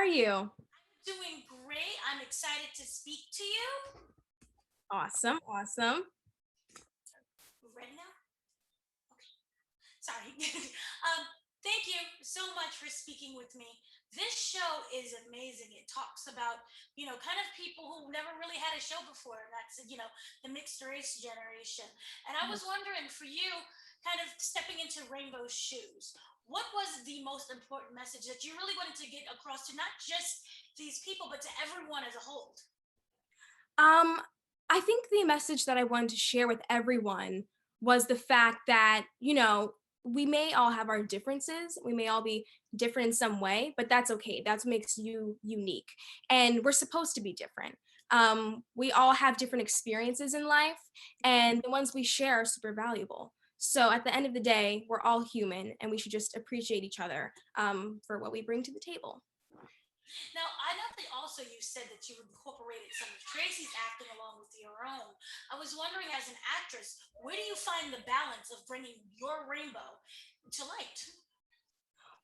you? Doing great. I'm excited to speak to you. Awesome, awesome. We're ready now? Okay. Sorry. Thank you so much for speaking with me. This show is amazing. It talks about, kind of people who never really had a show before. And that's, the mixed race generation. And I was wondering for you, kind of stepping into Rainbow's shoes, what was the most important message that you really wanted to get across to not just these people, but to everyone as a whole? Um, I think the message that I wanted to share with everyone was the fact that, we may all have our differences. We may all be different in some way, but that's okay. That's what makes you unique. And we're supposed to be different. We all have different experiences in life, and the ones we share are super valuable. So at the end of the day, we're all human, and we should just appreciate each other for what we bring to the table. Now, I know that also you said that you incorporated some of Tracy's acting along with your own. I was wondering, as an actress, where do you find the balance of bringing your rainbow to light?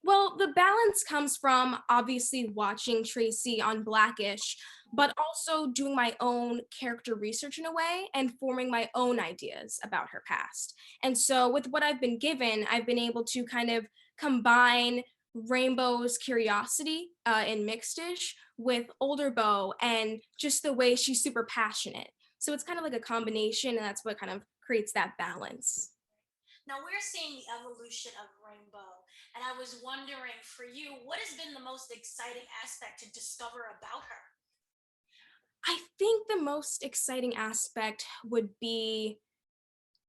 Well, the balance comes from obviously watching Tracee on Blackish, but also doing my own character research in a way and forming my own ideas about her past. And so, with what I've been given, I've been able to kind of combine Rainbow's curiosity in Mixedish with Older Bow and just the way she's super passionate. So, it's kind of like a combination, and that's what kind of creates that balance. Now, we're seeing the evolution of Rainbow, and I was wondering for you, what has been the most exciting aspect to discover about her? I think the most exciting aspect would be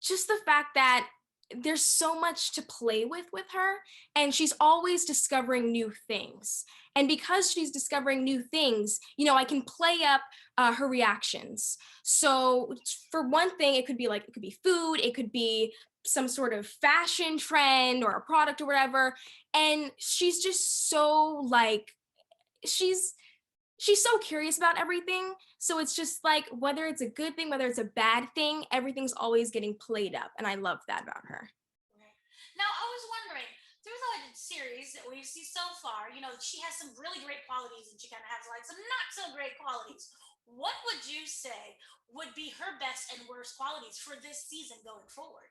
just the fact that there's so much to play with her, and she's always discovering new things. And because she's discovering new things, I can play up her reactions. So for one thing, it could be like, it could be food, it could be some sort of fashion trend or a product or whatever. And she's just so like, she's she's so curious about everything. So it's just like whether it's a good thing, whether it's a bad thing, everything's always getting played up. And I love that about her. Right. Now, I was wondering, through the series that we see so far, she has some really great qualities and she kind of has like some not so great qualities. What would you say would be her best and worst qualities for this season going forward?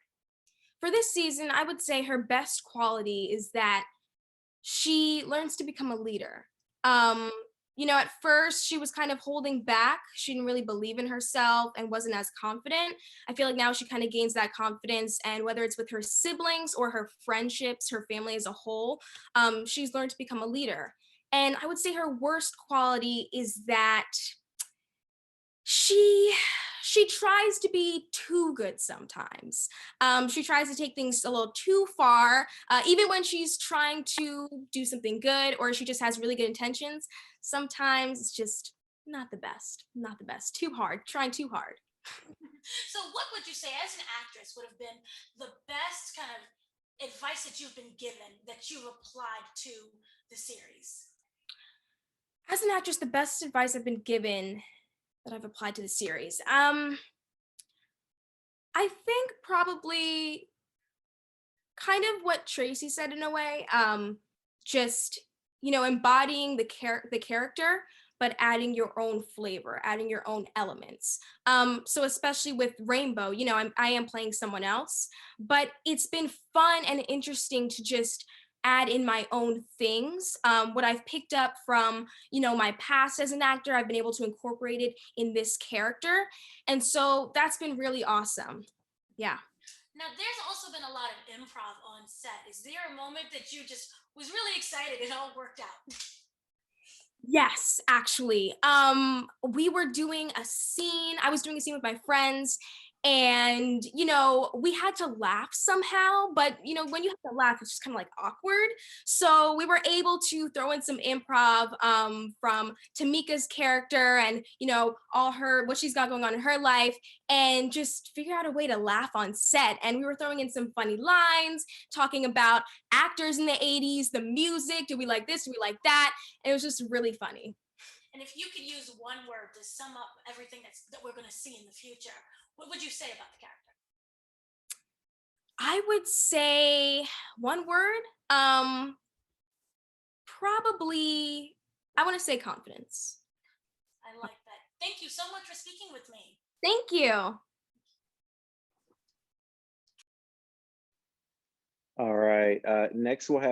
For this season, I would say her best quality is that she learns to become a leader. Um, at first she was kind of holding back. She didn't really believe in herself and wasn't as confident. I feel like now she kind of gains that confidence, and whether it's with her siblings or her friendships, her family as a whole, she's learned to become a leader. And I would say her worst quality is that she she tries to be too good sometimes. She tries to take things a little too far, even when she's trying to do something good or she just has really good intentions. Sometimes it's just not the best, not the best. Too hard, trying too hard. So, what would you say as an actress would have been the best kind of advice that you've been given that you've applied to the series? As an actress, the best advice I've been given that I've applied to the series. I think probably kind of what Tracee said in a way, just, embodying the character, but adding your own flavor, adding your own elements. So especially with Rainbow, I am playing someone else, but it's been fun and interesting to just add in my own things. What I've picked up from, my past as an actor, I've been able to incorporate it in this character. And so that's been really awesome. Yeah. Now, there's also been a lot of improv on set. Is there a moment that you just was really excited it all worked out? Yes, actually. We were doing a scene. I was doing a scene with my friends, and we had to laugh somehow, but when you have to laugh, it's just kind of like awkward. So we were able to throw in some improv from Tamika's character and all her what she's got going on in her life, and just figure out a way to laugh on set. And we were throwing in some funny lines, talking about actors in the 80s, the music. Do we like this? Do we like that? And it was just really funny. And if you could use one word to sum up everything that we're going to see in the future, what would you say about the character? I would say one word, probably. I want to say confidence. I like that. Thank you so much for speaking with me. Thank you. All right. Next, we'll have